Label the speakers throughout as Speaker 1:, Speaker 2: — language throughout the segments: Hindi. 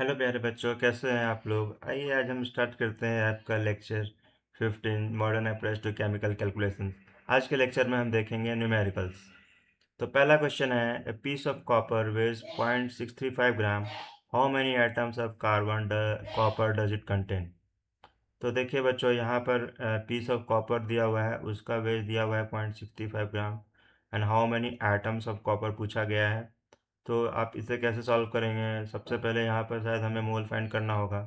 Speaker 1: हेलो प्यारे बच्चों, कैसे हैं आप लोग। आइए आज हम स्टार्ट करते हैं आपका lecture 15 modern approach to chemical calculation. आज के लेक्चर में हम देखेंगे न्यूमेरिकल्स। तो पहला क्वेश्चन है, a piece of copper weighs 0.635 gram, how many atoms of carbon copper does it contain. तो देखिए बच्चों, यहाँ पर पीस ऑफ कॉपर दिया हुआ है, उसका वेट दिया हुआ है 0.65 gram and how many atoms of copper पूछा गया है। तो आप इसे कैसे सॉल्व करेंगे। सबसे पहले यहाँ पर शायद हमें मोल फाइंड करना होगा।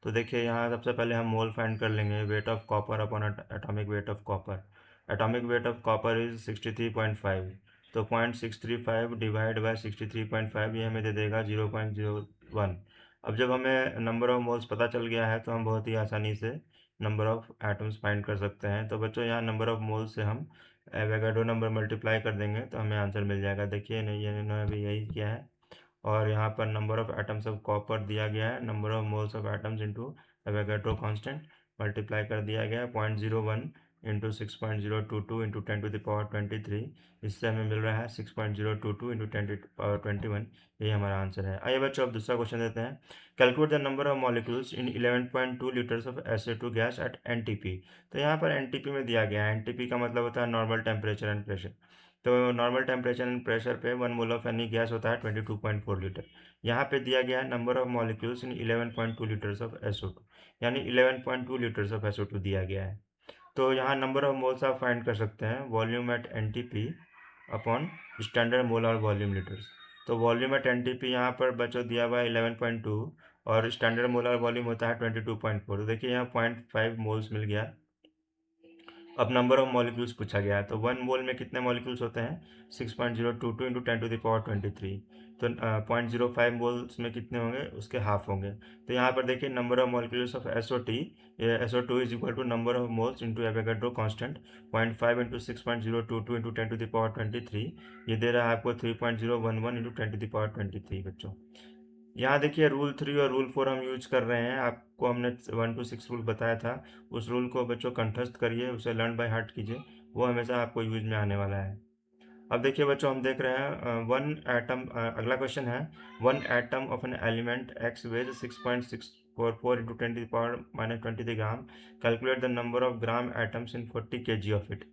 Speaker 1: तो देखिए यहाँ सबसे पहले हम मोल फाइंड कर लेंगे, weight of copper upon atomic weight of copper. Atomic weight of copper is 63.5। तो 0.635 डिवाइड बाय 63.5 ये हमें दे देगा 0.01। अब जब हमें नंबर ऑफ मोल्स पता चल गया है तो हम बहुत ही आसानी से नंबर ऑफ एटम्स फाइंड कर सकते हैं। तो बच्चों यहाँ नंबर ऑफ मोल्स से हम एवोगाड्रो नंबर मल्टीप्लाई कर देंगे तो हमें आंसर मिल जाएगा। देखिए नहीं, ये इन्होंने भी यही किया है। और यहाँ पर number of atoms of copper दिया गया है, number of moles of atoms into Avogadro constant multiply कर दिया गया है 0.01 इंटू 6.022 इंटू 10⁻23। इससे हमें मिल रहा है 6.022 इंटू 10⁻21। यही हमारा आंसर है। आइए बच्चों अब दूसरा क्वेश्चन देते हैं। Calculate the number of molecules in 11.2 litres of SO2 gas at NTP। तो यहाँ पर NTP में दिया गया है। NTP का मतलब होता है नॉर्मल टेम्परेचर एंड प्रेशर। तो नॉर्मल टेम्परेचर एंड प्रेशर पे 1 मोल ऑफ एनी गैस होता है 22.4 लीटर। यहाँ पे दिया गया है number of molecules in 11.2 litres of SO2, यानी 11.2 लीटर्स ऑफ SO2 दिया गया है। तो यहाँ नंबर ऑफ मोल्स आप फाइंड कर सकते हैं, volume at NTP upon standard molar volume litres. तो वॉल्यूम एट NTP यहाँ पर बच्चों दिया हुआ है 11.2 और स्टैंडर्ड मोलर वॉल्यूम होता है 22.4। तो देखिए यहाँ 0.5 मोल्स मिल गया। अब नंबर ऑफ मॉलिक्यूल्स पूछा गया है, तो 1 मोल में कितने मॉलिक्यूल्स होते हैं 6.022 इंटू 10⁻23। तो 0.05 मोल्स में कितने होंगे, उसके हाफ होंगे। तो यहाँ पर देखिए number of molecules of SO2, ये SO2 is equal to number of moles into Avogadro constant 0.5 into 6.022 into 10⁻23। ये दे रहा है आपको 3.011 इंटू 10⁻23 बच्चों। यहाँ देखिए रूल 3 और रूल 4 हम यूज कर रहे हैं। आपको हमने 1 to 6 रूल बताया था, उस रूल को बच्चों कंठस्थ करिए, उसे लर्न बाय हार्ट कीजिए, वो हमेशा आपको यूज में आने वाला है। अब देखिए बच्चों हम देख रहे हैं वन एटम, अगला क्वेश्चन है, one atom of an element X weighs 6.644 into 10⁻⁻23 gram, calculate the number of gram atoms in 40 kg of it.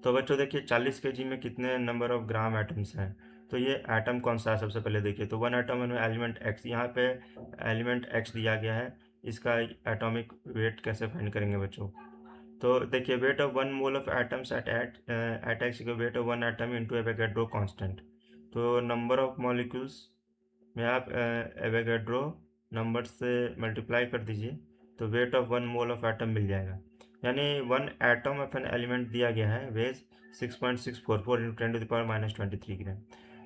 Speaker 1: तो बच्चों देखिए 40 kg में कितने नंबर ऑफ ग्राम एटम्स हैं। तो ये एटम कौन सा है सबसे पहले देखिए, तो वन एटम में एलिमेंट एक्स, यहाँ पे एलिमेंट एक्स दिया गया है। इसका एटॉमिक वेट कैसे फाइंड करेंगे बच्चों। तो देखिए weight of 1 mole of atoms at x equal weight of one atom into Avogadro constant. तो नंबर ऑफ मॉलिक्यूल्स में आप एवोगाड्रो नंबर से मल्टीप्लाई कर दीजिए, तो weight of 1 mole of atom मिल जाएगा। यानी one atom of an element दिया गया है weight 6.644 into 10⁻⁻23 gram.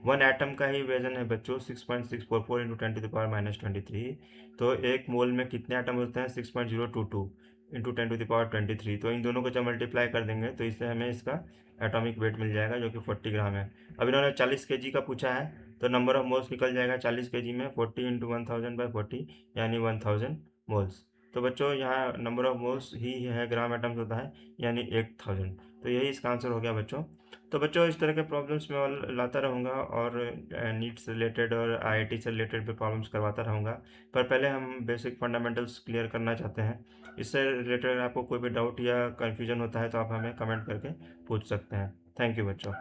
Speaker 1: One atom का ही वेजन है बच्चों 6.644 इंटू 10⁻⁻23। तो एक मोल में कितने एटम होते हैं 6.022 इंटू 10⁻23। तो इन दोनों को जब मल्टीप्लाई कर देंगे तो इससे हमें इसका एटॉमिक वेट मिल जाएगा जो कि 40 ग्राम है। अब इन्होंने 40 kg का पूछा है, तो नंबर ऑफ मोल्स निकल जाएगा 40 kg में 40 इंटू 1000/40 यानी 1000 मोल्स। तो बच्चों यहाँ नंबर ऑफ मोल्स ही है, ग्राम एटम्स होता है, यानी 1000। तो यही इसका आंसर हो गया बच्चों। तो बच्चों इस तरह के प्रॉब्लम्स मैं और लाता रहूँगा और नीट से रिलेटेड और IIT से रिलेटेड भी प्रॉब्लम्स करवाता रहूँगा। पर पहले हम बेसिक फंडामेंटल्स क्लियर करना चाहते हैं। इससे रिलेटेड आपको कोई भी डाउट या कन्फ्यूजन होता है तो आप हमें कमेंट करके पूछ सकते हैं। थैंक यू बच्चों।